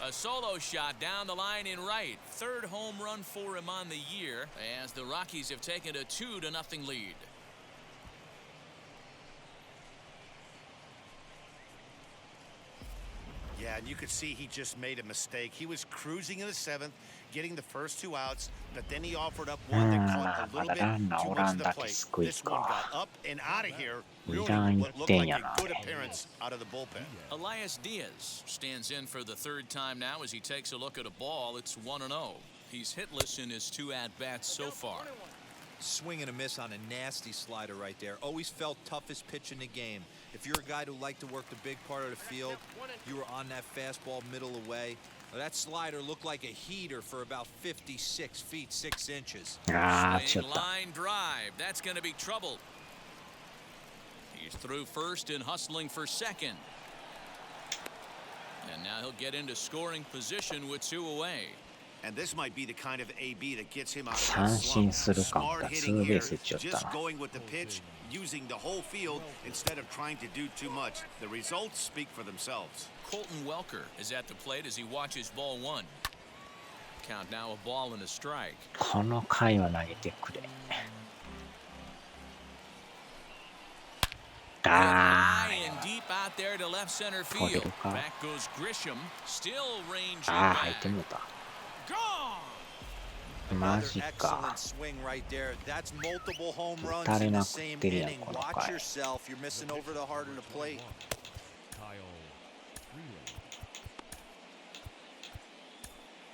A solo shot down the line in right. Third home run for him on the year as the Rockies have taken a 2-0 lead. Yeah, and you could see he just made a mistake. He was cruising in the seventh, getting the first two outs, but then he offered up one that caught a little bit too much to the plate. This one got up and out of here, really what looked like a good appearance out of the bullpen. Elias Diaz stands in for the third time now as he takes a look at a ball. It's 1-0. He's hitless in his two at-bats so far. Swing and a miss on a nasty slider right there. Always felt toughest pitch in the game. If you're a guy who liked to work the big part of the field, you were on that fastball middle away. That slider looked like a heater for about 56 feet 6 inches. Swing line drive. That's going to be trouble. He's through first and hustling for second. And now he'll get into scoring position with two away. And this might be the kind of AB that gets him out of that slump. Smart hitting here, just going with the pitch, using the whole field instead of trying to do too much. The results speak for themselves. Colton Welker is at the plate as he watches ball one. Count now a ball and a strike. この回は投げてくれ。High and deep out there to left center field. Back goes Grisham, still ranging back. 入ってもうた。 Another excellent swing right there. That's multiple home runs in the same inning. Watch yourself. You're missing over the heart of the plate.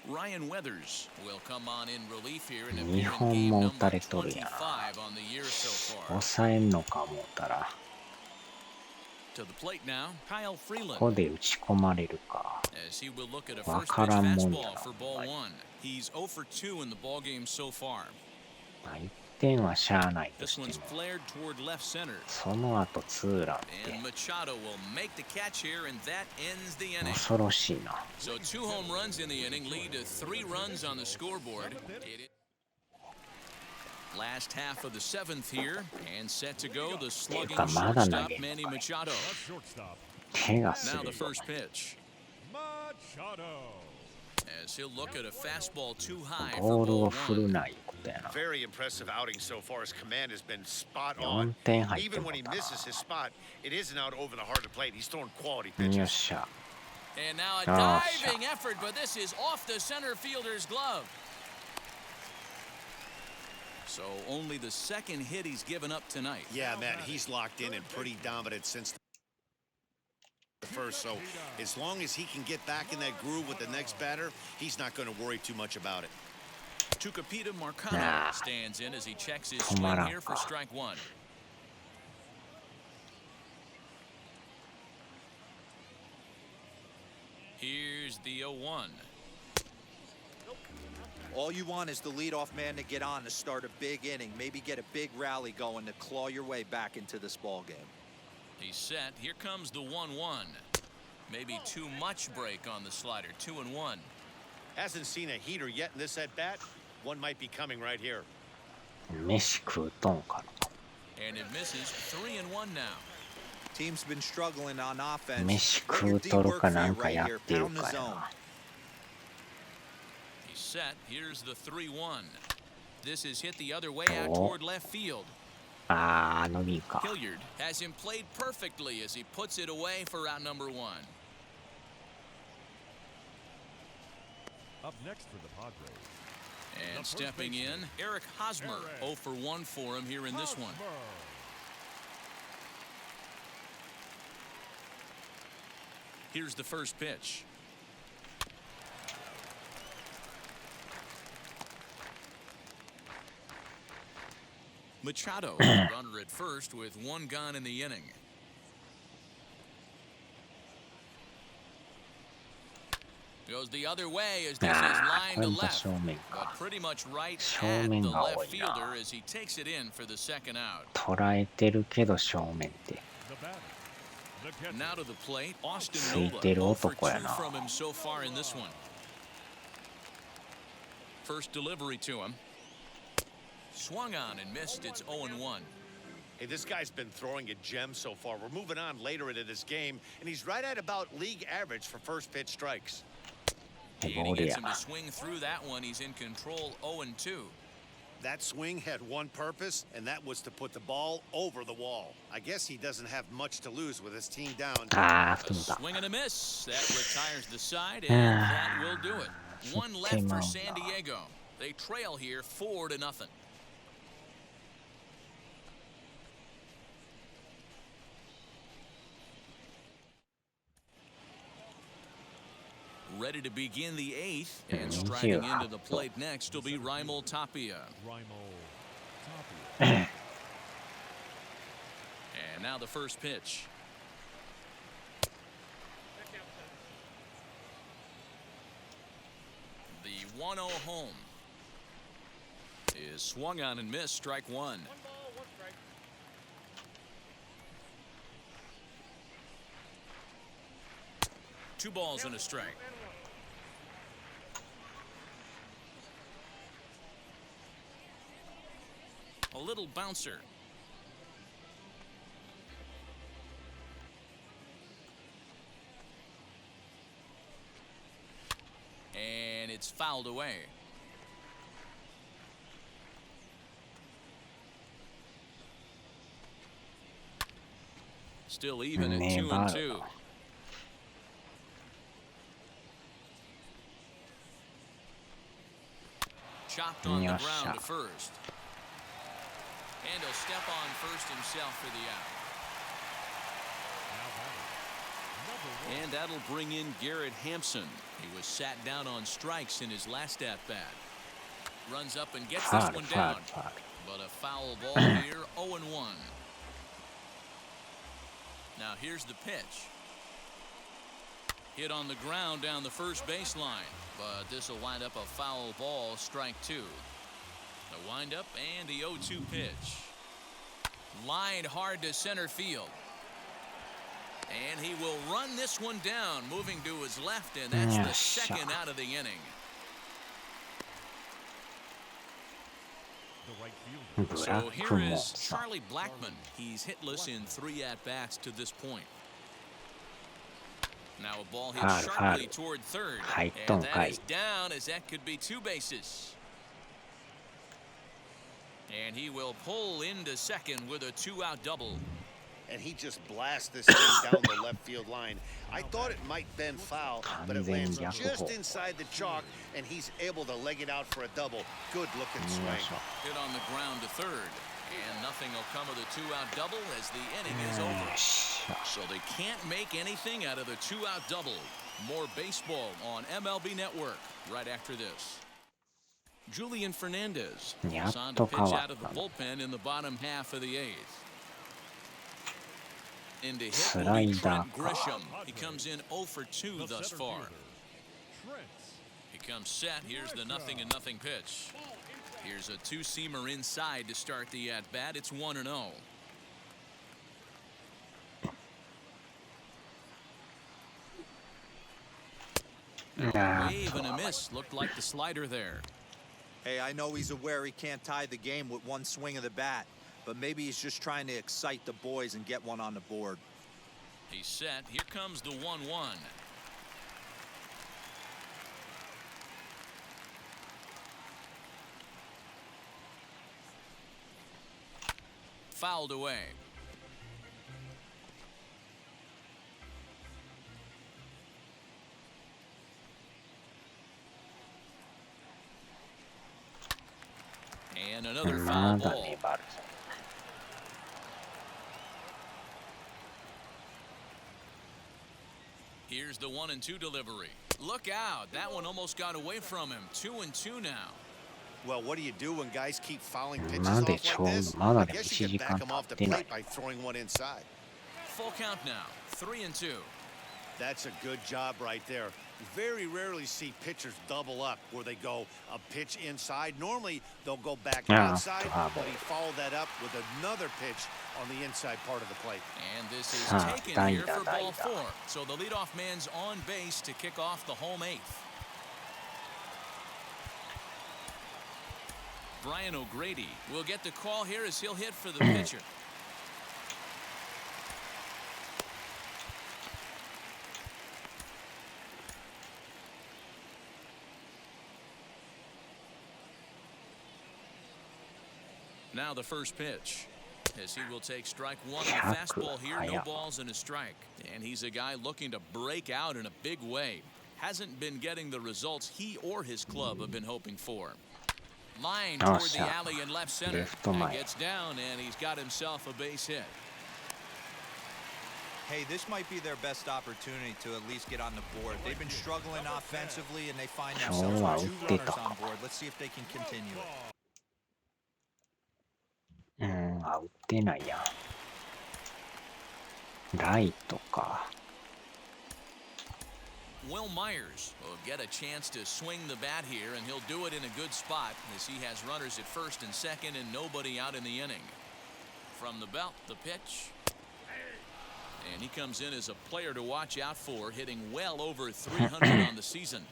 Ryan Weathers will come on in relief here in game number 25 on the year so far. 抑えんのか思ったら。 To the plate now, Kyle Freeland. ここで打ち込まれるか。 As he will look at a first pitch fastball for ball one. He's 0 for 2 in the ball game so far. 1点はしゃあないと This して one's も。 flared toward left center. その後ツーラン And Machado will make the catch here, and that ends the って inning. 恐ろしいな。 So 2 home runs in the inning lead to 3 runs on the scoreboard. Last half of the seventh here, and set to go the slugging shortstop Manny Machado. 怪我す Now る the ぞ。 first pitch. Machado. As he'll look at a fastball too high ボ for ールを ball 振る one. ないことやな。 Very impressive outing so far. His command has been spot 4 on. 点入って Even も when he たな。 misses his spot, it isn't out over the heart of the plate. He's throwing quality よっ pitches. しゃ。 And now a Oh, diving effort, but this is off the center fielder's glove. So only the second hit he's given up tonight. Yeah, Matt, he's locked in and pretty dominant since the first. So as long as he can get back in that groove with the next batter, he's not going to worry too much about it. Tucupita Marcano stands in as he checks his swing here for strike one. Here's the 0-1. All you want is the leadoff man to get on to start a big inning, maybe get a big rally going to claw your way back into this ball game. He's set. Here comes the 1-1. Maybe too much break on the slider. 2-1. Hasn't seen a heater yet in this at bat. One might be coming right here. 飯食うとんかな。 And it misses. 3-1 now. Team's been struggling on offense. 飯 Let 食 your う D とる work か for な you んか right やっ here. てる Pound the かや zone. な。 He's set. Here's the 3-1. This is hit the other way out Oh. toward left field. あー、伸びんか。 Hilliard has him played perfectly as he puts it away for out number one. Up next for the Padres. And stepping in, Eric Hosmer. 0 for 1 for him here in this one. Here's the first pitch. Machado, runner at first with 1 gone in the inning. Goes the other way as this is line to left, but pretty much right at the left fielder as he takes it in for the second out. 捉えてるけど正面って The batter, the catcher. Now to the plate, Austin つい Nola. てる 0 for 男や 2 な from him so far in this one. First delivery to him. Swung on and missed. It's 0-1. Hey, this guy's been throwing a gem so far. We're moving on later into this game, and he's right at about league average for first pitch strikes. And he gets him to swing through that one. He's in control 0-2. That swing had one purpose, and that was to put the ball over the wall. I guess he doesn't have much to lose with his team down. ああ A 踏んだ swing and a miss. That retires the side, and that will do it. One left for San Diego. They trail here 4-0. Ready to begin the 8th, and striking into the plate next will be Raimel Tapia. And now the first pitch. The 1-0 home is swung on and missed. Strike 1. 1 ball, 1 strike. Two balls and a strike. A little bouncer. And it's fouled away. Still even at 2-2. Chopped on the ground to first. And he'll step on first himself for the out. And that'll bring in Garrett Hampson. He was sat down on strikes in his last at-bat. Runs up and gets this one down. But a foul ball here, 0-1. Now here's the pitch. Hit on the ground down the first baseline. But this will wind up a foul ball, strike 2. The windup and the 0-2 pitch. Lined hard to center field. And he will run this one down, moving to his left, and that's the second out of the inning. The right fielder. So here is Charlie Blackmon. He's hitless in 3 at-bats to this point. Now a ball hit sharply toward third. And that is down, as that could be 2 bases. And he will pull into second with a 2-out double. And he just blasts this thing down the left field line. I thought it might bend foul, but it lands just inside the chalk, and he's able to leg it out for a double. Good looking swing. Hit on the ground to third. And nothing will come of the 2-out double as the inning is over. So they can't make anything out of the 2-out double. More baseball on MLB Network right after this. Julian Fernandez is on to pitch out of the bullpen in the bottom half of the 8th. Into hit will be Trent Grisham. He comes in 0 for 2 thus far. He comes set. Here's the 0-0 pitch. Here's a 2-seamer inside to start the at-bat. It's 1-0. A wave and a miss. Looked like the slider there. Hey, I know he's aware he can't tie the game with one swing of the bat, but maybe he's just trying to excite the boys and get one on the board. He's set. Here comes the 1-1. Fouled away. And another ま foul だ ball. 粘る。Here's the 1-2 delivery. Look out. That one almost got away from him. 2-2 now. Well, what do you do when guys keep fouling pitches ま off でちょ like う this? どまだ I でも guess you 1 can 時間 back them off 経 the ってない。 plate by throwing one inside. Full count now. 3-2. That's a good job right there. You very rarely see pitchers double up where they go a pitch inside. Normally, they'll go back outside, but he followed that up with another pitch on the inside part of the plate. And this is Ah, taken here daida, for ball daida. 4. So the leadoff man's on base to kick off the home 8th. Brian O'Grady will get the call here as he'll hit for the pitcher. Now the first pitch, as he will take strike one on the fastball here. No balls and a strike. And he's a guy looking to break out in a big way. Hasn't been getting the results he or his club have been hoping for. Line toward the alley in left center. And gets down, and he's got himself a base hit. Hey, this might be their best opportunity to at least get on the board. They've been struggling offensively, and they find themselves with 2 runners on board. Let's see if they can continue it. 打ってないやん。ライトか。Will Myers will get a chance to swing the bat here, and he'll do it in a good spot as he has runners at first and second and nobody out in the inning. From the belt, the pitch. And he comes in as a player to watch out for, hitting well over 300 on the season.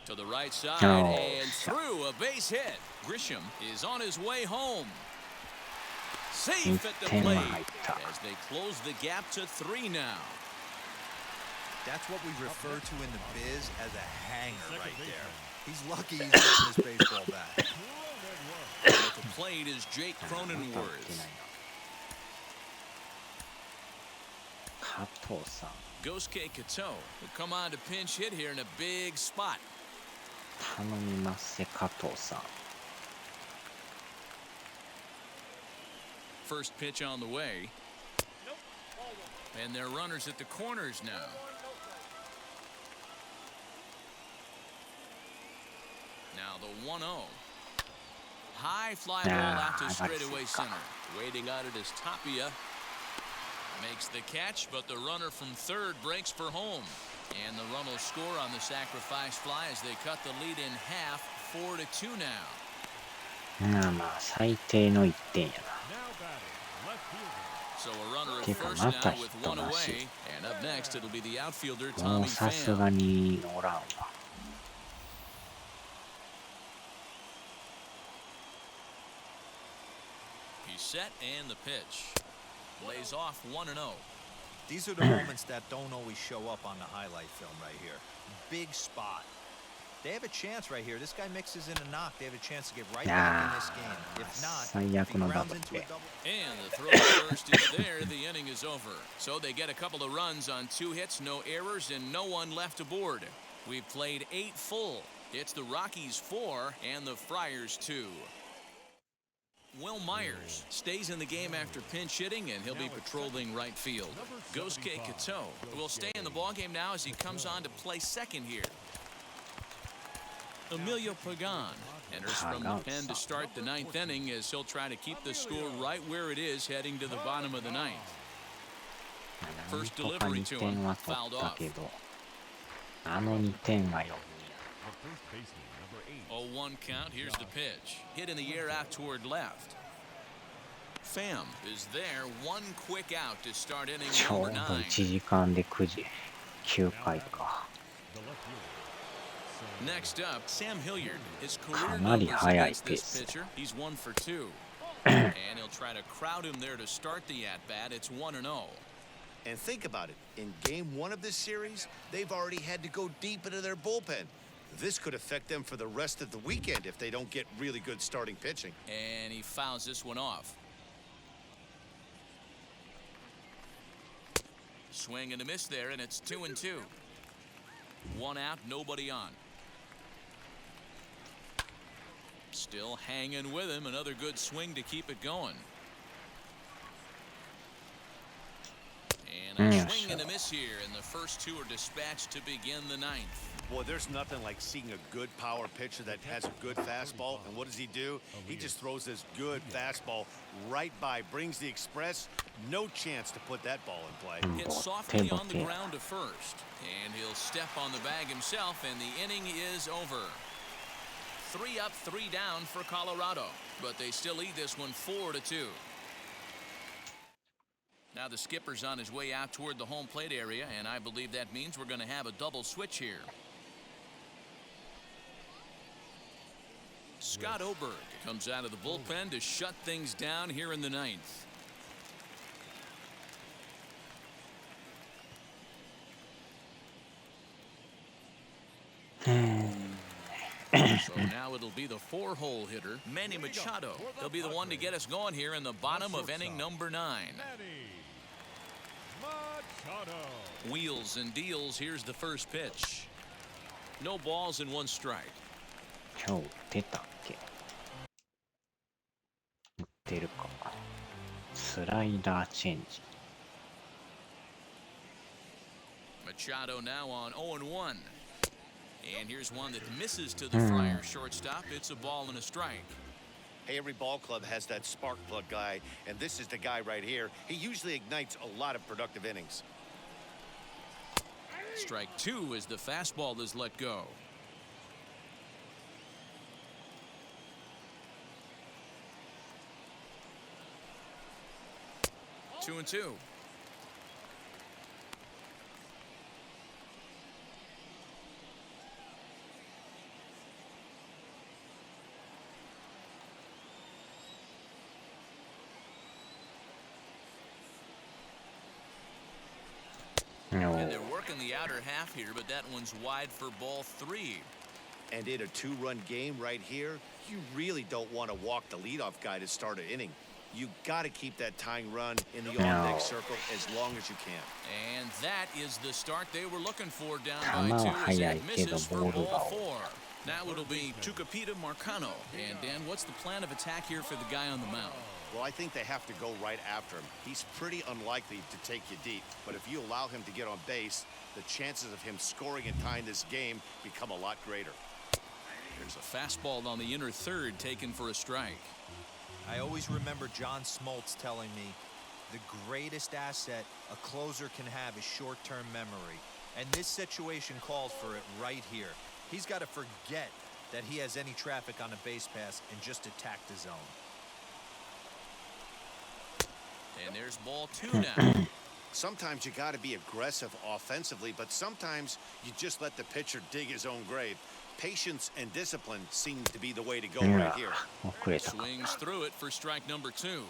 To the right side and through a base hit. Grisham is on his way home. Safe at the plate as they close the gap to 3 now. That's what we refer to in the biz as a hanger right there. He's lucky he's getting his baseball back. At the plate is Jake Cronenworth. 加藤さん。 Gosuke Kato will come on to pinch hit here in a big spot. 頼みますせ加藤さん。 First pitch on the way. And they're runners at the corners now. Now the 1-0. High fly ball out to straightaway center. Waiting on it is Tapia. Makes the catch, but the runner from third breaks for home. And the run will score on the sacrifice fly as they cut the lead in half, 4-2 now. まあ最低の1点やな。 So a runner at first now with one away. And up next it'll be the outfielder も Tommy うさす Pham. がにおらんわ。 He's set and the pitch. Lays off 1-0. These are the moments that don't always show up on the highlight film right here. Big spot. They have a chance right here. This guy mixes in a knock. They have a chance to get right back in this game. If not, if he grounds into a double. And the throw to first is there. The inning is over. So they get a couple of runs on 2 hits, no errors, and no one left aboard. We've played 8 full. It's the Rockies 4 and the Friars 2. Will Myers stays in the game after pinch hitting, and he'll be patrolling right field. Gosuke Kato will stay in the ballgame now as he comes on to play second here. Emilio Pagan enters from the pen to start the 9th inning as he'll try to keep the score right where it is heading to the bottom of the 9th. First delivery to him, fouled off. あの2点がよ。 0-1 count. Here's the pitch. Hit in the air out toward left. Pham is there. One quick out to start inning ちょう number ど 9. 1時間で9時。9回か。 Next up, Sam Hilliard. His career かなり numbers 速い against ペー this ス。 pitcher. He's 1 for 2. And he'll try to crowd him there to start the at-bat. It's 1-0. And think about it. In game 1 of this series, they've already had to go deep into their bullpen. This could affect them for the rest of the weekend if they don't get really good starting pitching. And he fouls this one off. Swing and a miss there, and it's 2-2. 1 out, nobody on. Still hanging with him. Another good swing to keep it going. And a swing and a miss here, and the first two are dispatched to begin the ninth. Boy, there's nothing like seeing a good power pitcher that has a good fastball. And what does he do? He just throws this good fastball right by, brings the express. No chance to put that ball in play. Hit softly on the ground to first. And he'll step on the bag himself, and the inning is over. 3 up, 3 down for Colorado. But they still lead this one 4-2. Now the skipper's on his way out toward the home plate area, and I believe that means we're going to have a double switch here. Scott Oberg comes out of the bullpen to shut things down here in the ninth. So now it'll be the 4-hole hitter, Manny Machado. He'll be the one to get us going here in the bottom of inning number 9. Wheels and deals. Here's the first pitch. No balls and 1 strike. 今日打ってたっけ？打ってるか。スライダーチェンジ。Machado now on 0-1. And here's one that misses to the Friar shortstop. It's a ball and a strike. Hey, every ball club has that spark plug guy, and this is the guy right here. He usually ignites a lot of productive innings. Strike 2 as the fastball is let go. 2-2. And they're working the outer half here, but that one's wide for ball 3. And in a 2-run game right here, you really don't want to walk the leadoff guy to start an inning. You got to keep that tying run in the on-deck circle as long as you can. And that is the start they were looking for, down by 2 as it misses for ball 4. Now it'll be Tucupita Marcano. And Dan, what's the plan of attack here for the guy on the mound? Well, I think they have to go right after him. He's pretty unlikely to take you deep, but if you allow him to get on base, the chances of him scoring and tying this game become a lot greater. There's a fastball on the inner third taken for a strike. I always remember John Smoltz telling me the greatest asset a closer can have is short-term memory. And this situation calls for it right here. He's got to forget that he has any traffic on a base pass and just attack the zone. And there's ball 2 now. Sometimes you got to be aggressive offensively, but sometimes you just let the pitcher dig his own grave. Patience and discipline seem to be the way to go right here. Swings through it for strike number 2.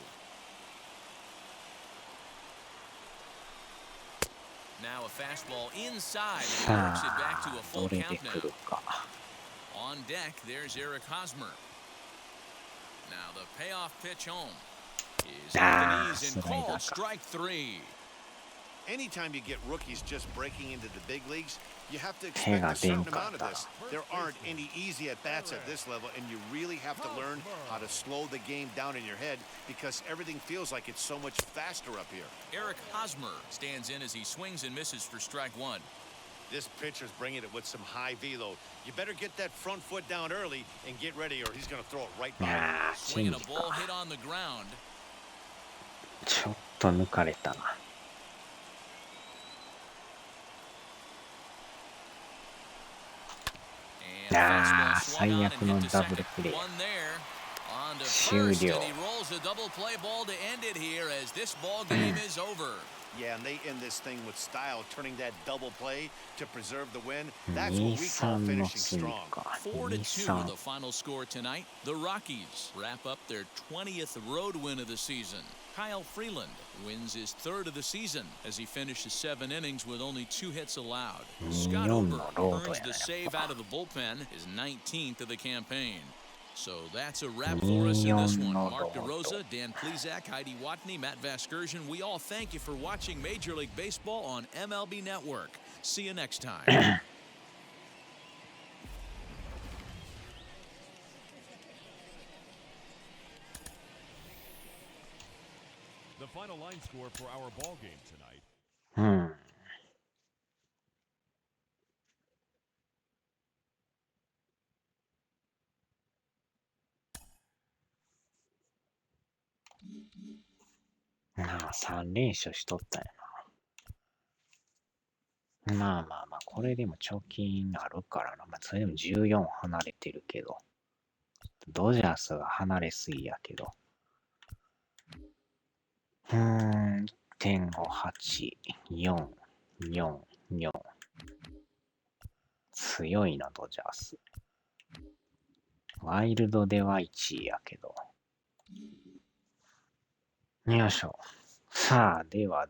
Now a fastball inside and works it back to a full count now. On deck, there's Eric Hosmer. Now the payoff pitch home is off the knees and called strike 3. Anytime you get rookies just breaking into the big leagues, you have to expect a certain amount of this. There aren't any easy at-bats at this level, and you really have to learn how to slow the game down in your head because everything feels like it's so much faster up here. Eric Hosmer stands in as he swings and misses for strike 1. This pitcher's bringing it with some high velo. You better get that front foot down early and get ready, or he's going to throw it right by you. Swinging a ball hit on the ground. ちょっと抜かれたな。最悪のダブルプレー。終了。Yeah, and they end this thing with style, turning that double play to preserve the win. That's what we call finishing strong. 4-2 the final score tonight. The Rockies wrap up their 20th road win of the season. Kyle Freeland wins his 3rd of the season as he finishes 7 innings with only 2 hits allowed. Scott Oberg earns the save out of the bullpen, his 19th of the campaign. So that's a wrap for us in this one. Mark DeRosa, Dan Plesac, Heidi Watney, Matt Vasgersian. We all thank you for watching Major League Baseball on MLB Network. See you next time. final line score for our ball game tonight. うん。まあ、3連勝しとったんやな。まあまあまあ、これでも貯金あるからな。まあ、それでも14離れてるけど。ドジャースが離れすぎやけど。1.58、4、4、4。強いな、ドジャース。ワイルドでは1位やけど。よいしょ。さあ、では。